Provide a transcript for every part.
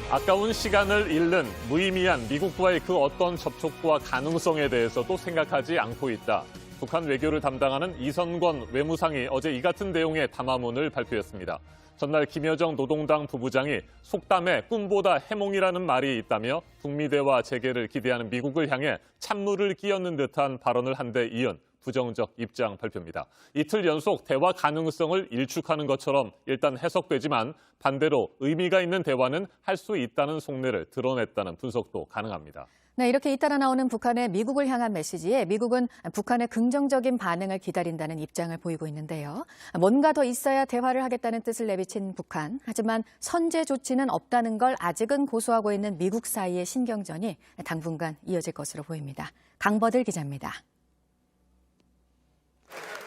아까운 시간을 잃는 무의미한 미국과의 그 어떤 접촉과 가능성에 대해서도 생각하지 않고 있다. 북한 외교를 담당하는 이선권 외무상이 어제 이 같은 내용의 담화문을 발표했습니다. 전날 김여정 노동당 부부장이 속담에 꿈보다 해몽이라는 말이 있다며 북미 대화 재개를 기대하는 미국을 향해 찬물을 끼얹는 듯한 발언을 한 데 이은 부정적 입장 발표입니다. 이틀 연속 대화 가능성을 일축하는 것처럼 일단 해석되지만 반대로 의미가 있는 대화는 할 수 있다는 속내를 드러냈다는 분석도 가능합니다. 네, 이렇게 잇따라 나오는 북한의 미국을 향한 메시지에 미국은 북한의 긍정적인 반응을 기다린다는 입장을 보이고 있는데요. 뭔가 더 있어야 대화를 하겠다는 뜻을 내비친 북한. 하지만 선제 조치는 없다는 걸 아직은 고수하고 있는 미국 사이의 신경전이 당분간 이어질 것으로 보입니다. 강버들 기자입니다.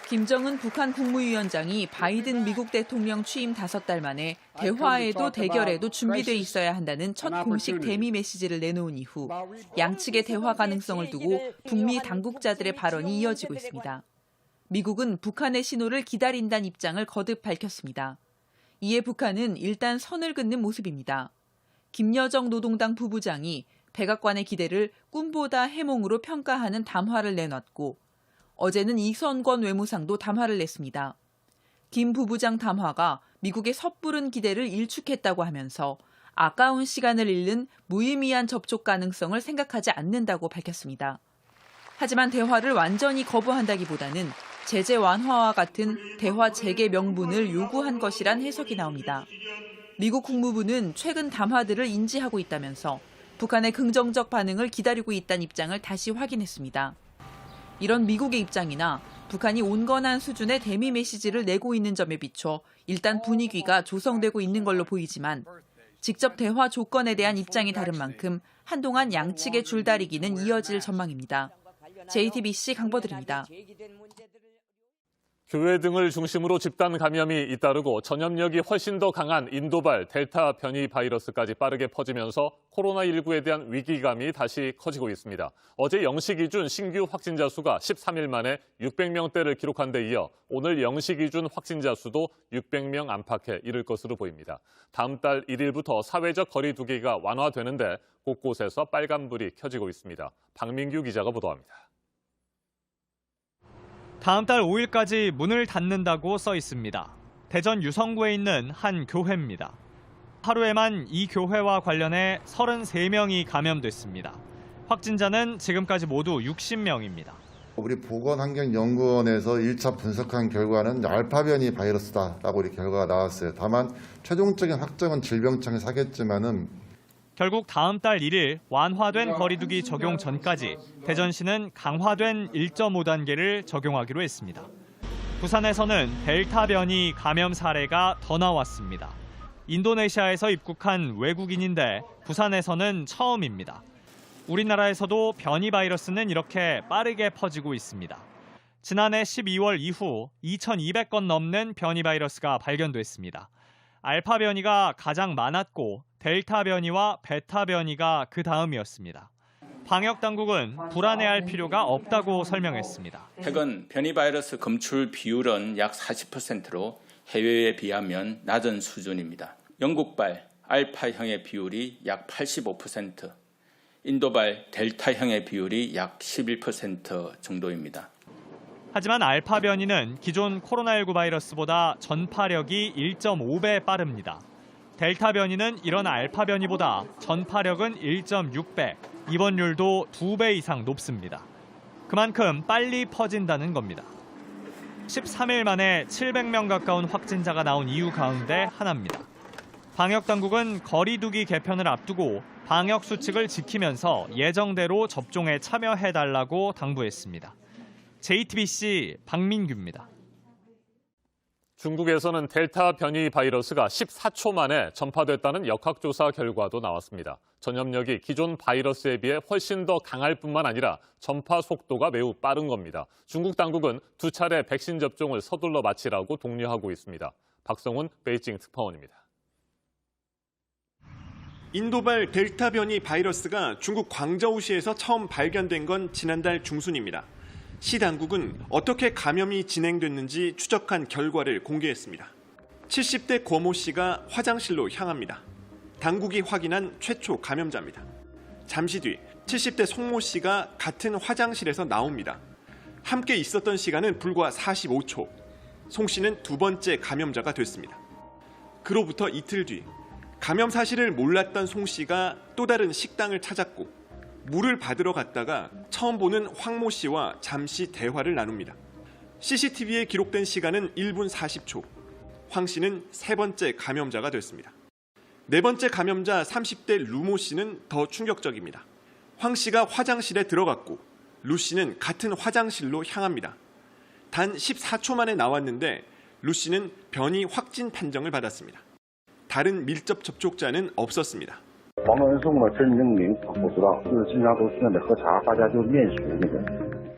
김정은 북한 국무위원장이 바이든 미국 대통령 취임 5달 만에 대화에도 대결에도 준비돼 있어야 한다는 첫 공식 대미 메시지를 내놓은 이후 양측의 대화 가능성을 두고 북미 당국자들의 발언이 이어지고 있습니다. 미국은 북한의 신호를 기다린다는 입장을 거듭 밝혔습니다. 이에 북한은 일단 선을 긋는 모습입니다. 김여정 노동당 부부장이 백악관의 기대를 꿈보다 해몽으로 평가하는 담화를 내놨고 어제는 이선권 외무상도 담화를 냈습니다. 김 부부장 담화가 미국의 섣부른 기대를 일축했다고 하면서 아까운 시간을 잃는 무의미한 접촉 가능성을 생각하지 않는다고 밝혔습니다. 하지만 대화를 완전히 거부한다기보다는 제재 완화와 같은 대화 재개 명분을 요구한 것이란 해석이 나옵니다. 미국 국무부는 최근 담화들을 인지하고 있다면서 북한의 긍정적 반응을 기다리고 있다는 입장을 다시 확인했습니다. 이런 미국의 입장이나 북한이 온건한 수준의 대미 메시지를 내고 있는 점에 비춰 일단 분위기가 조성되고 있는 걸로 보이지만 직접 대화 조건에 대한 입장이 다른 만큼 한동안 양측의 줄다리기는 이어질 전망입니다. JTBC 강버들입니다. 교회 등을 중심으로 집단 감염이 잇따르고 전염력이 훨씬 더 강한 인도발 델타 변이 바이러스까지 빠르게 퍼지면서 코로나19에 대한 위기감이 다시 커지고 있습니다. 어제 0시 기준 신규 확진자 수가 13일 만에 600명대를 기록한 데 이어 오늘 0시 기준 확진자 수도 600명 안팎에 이를 것으로 보입니다. 다음 달 1일부터 사회적 거리 두기가 완화되는데 곳곳에서 빨간불이 켜지고 있습니다. 박민규 기자가 보도합니다. 다음 달 5일까지 문을 닫는다고 써 있습니다. 대전 유성구에 있는 한 교회입니다. 하루에만 이 교회와 관련해 33명이 감염됐습니다. 확진자는 지금까지 모두 60명입니다. 우리 보건환경연구원에서 1차 분석한 결과는 알파 변이 바이러스다라고 이렇게 결과가 나왔어요. 다만 최종적인 확정은 질병청에서 하겠지만은 결국 다음 달 1일 완화된 거리두기 적용 전까지 대전시는 강화된 1.5단계를 적용하기로 했습니다. 부산에서는 델타 변이 감염 사례가 더 나왔습니다. 인도네시아에서 입국한 외국인인데 부산에서는 처음입니다. 우리나라에서도 변이 바이러스는 이렇게 빠르게 퍼지고 있습니다. 지난해 12월 이후 2,200건 넘는 변이 바이러스가 발견됐습니다. 알파 변이가 가장 많았고 델타 변이와 베타 변이가 그 다음이었습니다. 방역 당국은 불안해할 필요가 없다고 설명했습니다. 최근 변이 바이러스 검출 비율은 약 40%로 해외에 비하면 낮은 수준입니다. 영국발 알파형의 비율이 약 85%, 인도발 델타형의 비율이 약 11% 정도입니다. 하지만 알파 변이는 기존 코로나19 바이러스보다 전파력이 1.5배 빠릅니다. 델타 변이는 이런 알파 변이보다 전파력은 1.6배, 입원율도 2배 이상 높습니다. 그만큼 빨리 퍼진다는 겁니다. 13일 만에 700명 가까운 확진자가 나온 이유 가운데 하나입니다. 방역당국은 거리두기 개편을 앞두고 방역 수칙을 지키면서 예정대로 접종에 참여해달라고 당부했습니다. JTBC 박민규입니다. 중국에서는 델타 변이 바이러스가 14초 만에 전파됐다는 역학조사 결과도 나왔습니다. 전염력이 기존 바이러스에 비해 훨씬 더 강할 뿐만 아니라 전파 속도가 매우 빠른 겁니다. 중국 당국은 2차례 백신 접종을 서둘러 마치라고 독려하고 있습니다. 박성훈 베이징 특파원입니다. 인도발 델타 변이 바이러스가 중국 광저우시에서 처음 발견된 건 지난달 중순입니다. 시 당국은 어떻게 감염이 진행됐는지 추적한 결과를 공개했습니다. 70대 고모 씨가 화장실로 향합니다. 당국이 확인한 최초 감염자입니다. 잠시 뒤 70대 송모 씨가 같은 화장실에서 나옵니다. 함께 있었던 시간은 불과 45초. 송 씨는 두 번째 감염자가 됐습니다. 그로부터 이틀 뒤 감염 사실을 몰랐던 송 씨가 또 다른 식당을 찾았고 물을 받으러 갔다가 처음 보는 황모 씨와 잠시 대화를 나눕니다. CCTV에 기록된 시간은 1분 40초. 황 씨는 세 번째 감염자가 됐습니다. 네 번째 감염자 30대 루모 씨는 더 충격적입니다. 황 씨가 화장실에 들어갔고 루 씨는 같은 화장실로 향합니다. 단 14초 만에 나왔는데 루 씨는 변이 확진 판정을 받았습니다. 다른 밀접 접촉자는 없었습니다. 黄文送了真正名我不知道，就是经常都去那里喝茶，大家就面熟那个。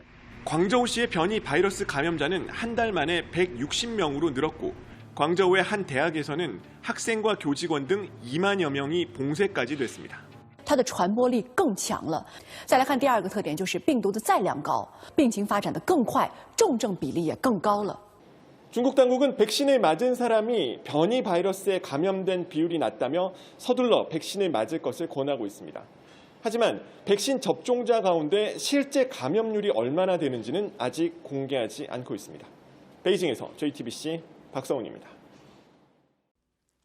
광저우시의 변이 바이러스 감염자는 한 달 만에 160명으로 늘었고 광저우의 한 대학에서는 학생과 교직원 등 2만여 명이 봉쇄까지 됐습니다. 它的传播力更强了。再来看第二个特点，就是病毒的载量高，病情发展的更快，重症比例也更高了。 중국 당국은 백신을 맞은 사람이 변이 바이러스에 감염된 비율이 낮다며 서둘러 백신을 맞을 것을 권하고 있습니다. 하지만 백신 접종자 가운데 실제 감염률이 얼마나 되는지는 아직 공개하지 않고 있습니다. 베이징에서 JTBC 박성훈입니다.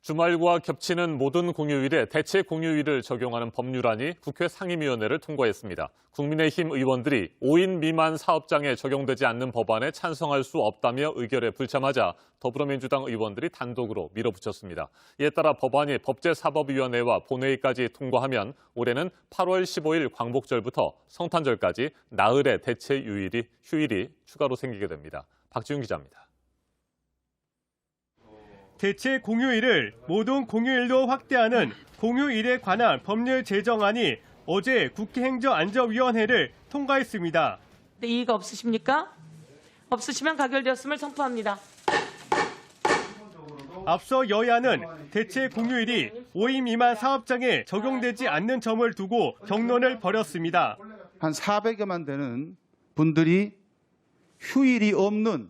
주말과 겹치는 모든 공휴일에 대체 공휴일을 적용하는 법률안이 국회 상임위원회를 통과했습니다. 국민의힘 의원들이 5인 미만 사업장에 적용되지 않는 법안에 찬성할 수 없다며 의결에 불참하자 더불어민주당 의원들이 단독으로 밀어붙였습니다. 이에 따라 법안이 법제사법위원회와 본회의까지 통과하면 올해는 8월 15일 광복절부터 성탄절까지 나흘의 대체 휴일이 추가로 생기게 됩니다. 박지훈 기자입니다. 대체 공휴일을 모든 공휴일로 확대하는 공휴일에 관한 법률 제정안이 어제 국회 행정안전위원회를 통과했습니다. 이의가 없으십니까? 없으시면 가결되었음을 선포합니다. 앞서 여야는 대체 공휴일이 5인 미만 사업장에 적용되지 않는 점을 두고 격론을 벌였습니다. 한 400여만 되는 분들이 휴일이 없는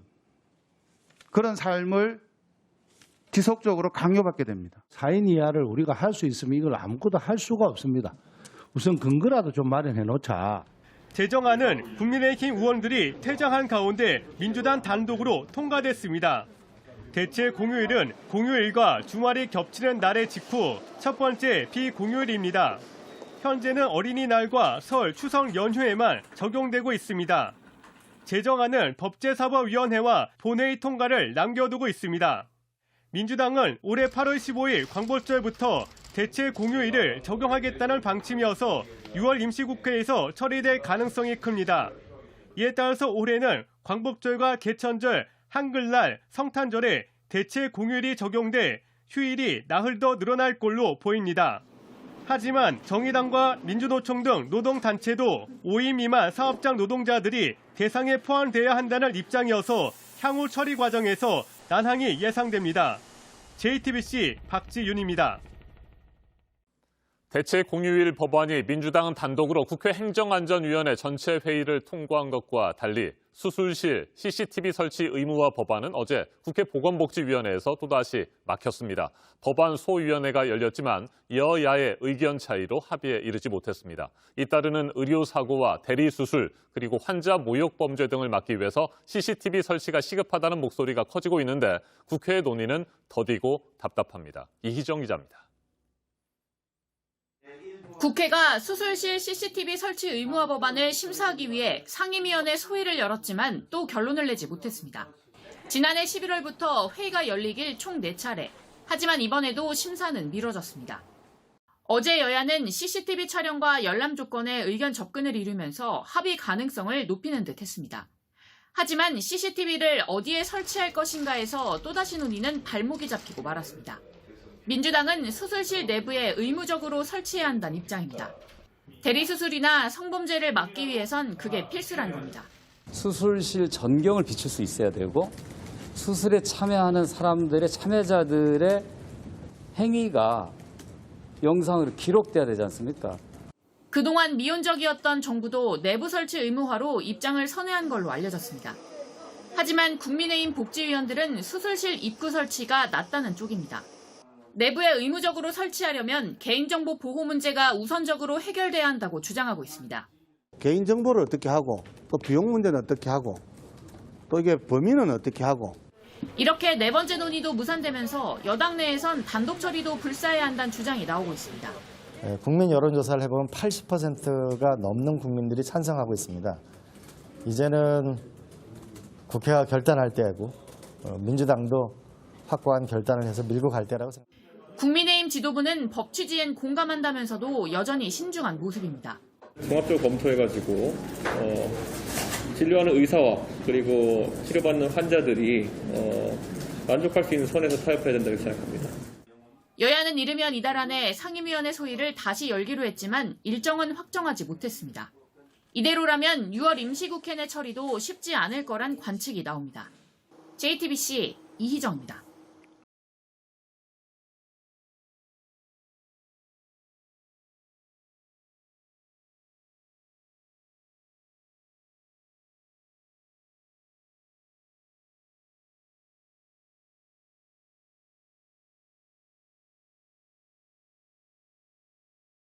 그런 삶을 지속적으로 강요받게 됩니다. 4인 이하를 우리가 할 수 있으면 이걸 아무것도 할 수가 없습니다. 우선 근거라도 좀 마련해 놓자. 제정안은 국민의힘 의원들이 퇴장한 가운데 민주당 단독으로 통과됐습니다. 대체 공휴일은 공휴일과 주말이 겹치는 날의 직후 첫 번째 비공휴일입니다. 현재는 어린이날과 설, 추석 연휴에만 적용되고 있습니다. 제정안은 법제사법위원회와 본회의 통과를 남겨두고 있습니다. 민주당은 올해 8월 15일 광복절부터 대체 공휴일을 적용하겠다는 방침이어서 6월 임시국회에서 처리될 가능성이 큽니다. 이에 따라서 올해는 광복절과 개천절, 한글날, 성탄절에 대체 공휴일이 적용돼 휴일이 나흘 더 늘어날 걸로 보입니다. 하지만 정의당과 민주노총 등 노동단체도 5인 미만 사업장 노동자들이 대상에 포함돼야 한다는 입장이어서 향후 처리 과정에서 난항이 예상됩니다. JTBC 박지윤입니다. 대체 공휴일 법안이 민주당 단독으로 국회 행정안전위원회 전체 회의를 통과한 것과 달리 수술실 CCTV 설치 의무화 법안은 어제 국회 보건복지위원회에서 또다시 막혔습니다. 법안 소위원회가 열렸지만 여야의 의견 차이로 합의에 이르지 못했습니다. 잇따르는 의료사고와 대리수술 그리고 환자 모욕 범죄 등을 막기 위해서 CCTV 설치가 시급하다는 목소리가 커지고 있는데 국회의 논의는 더디고 답답합니다. 이희정 기자입니다. 국회가 수술실 CCTV 설치 의무화 법안을 심사하기 위해 상임위원회 소위를 열었지만 또 결론을 내지 못했습니다. 지난해 11월부터 회의가 열리길 총 4차례. 하지만 이번에도 심사는 미뤄졌습니다. 어제 여야는 CCTV 촬영과 열람 조건에 의견 접근을 이루면서 합의 가능성을 높이는 듯 했습니다. 하지만 CCTV를 어디에 설치할 것인가에서 또다시 논의는 발목이 잡히고 말았습니다. 민주당은 수술실 내부에 의무적으로 설치해야 한다는 입장입니다. 대리수술이나 성범죄를 막기 위해선 그게 필수라는 겁니다. 수술실 전경을 비출 수 있어야 되고 수술에 참여하는 사람들의 참여자들의 행위가 영상으로 기록돼야 되지 않습니까? 그동안 미온적이었던 정부도 내부 설치 의무화로 입장을 선회한 걸로 알려졌습니다. 하지만 국민의힘 복지위원들은 수술실 입구 설치가 낫다는 쪽입니다. 내부에 의무적으로 설치하려면 개인정보 보호 문제가 우선적으로 해결돼야 한다고 주장하고 있습니다. 개인정보를 어떻게 하고 또 비용 문제는 어떻게 하고 또 이게 범위는 어떻게 하고 이렇게 네 번째 논의도 무산되면서 여당 내에선 단독 처리도 불사해야 한다는 주장이 나오고 있습니다. 국민 여론조사를 해보면 80%가 넘는 국민들이 찬성하고 있습니다. 이제는 국회가 결단할 때고 민주당도 확고한 결단을 해서 밀고 갈 때라고 생각합니다. 국민의힘 지도부는 법 취지엔 공감한다면서도 여전히 신중한 모습입니다. 종합적으로 검토해가지고 진료하는 의사와 그리고 치료받는 환자들이 만족할 수 있는 선에서 타협해야 된다고 생각합니다. 여야는 이르면 이달 안에 상임위원회 소위를 다시 열기로 했지만 일정은 확정하지 못했습니다. 이대로라면 6월 임시국회 내 처리도 쉽지 않을 거란 관측이 나옵니다. JTBC 이희정입니다.